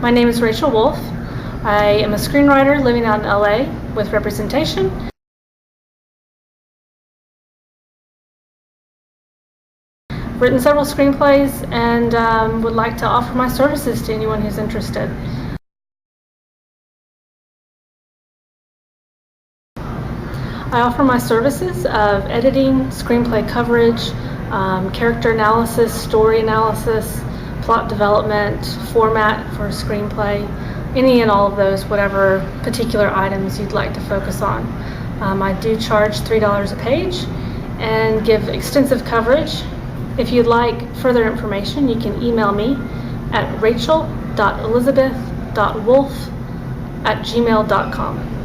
My name is Rachel Wolf. I am a screenwriter living out in LA with representation. I've written several screenplays and would like to offer my services to anyone who's interested. I offer my services of editing, screenplay coverage, character analysis, story analysis, plot development, format for a screenplay, any and all of those, whatever particular items you'd like to focus on. I do charge $3 a page and give extensive coverage. If you'd like further information, you can email me at rachel.elizabeth.wolf@gmail.com.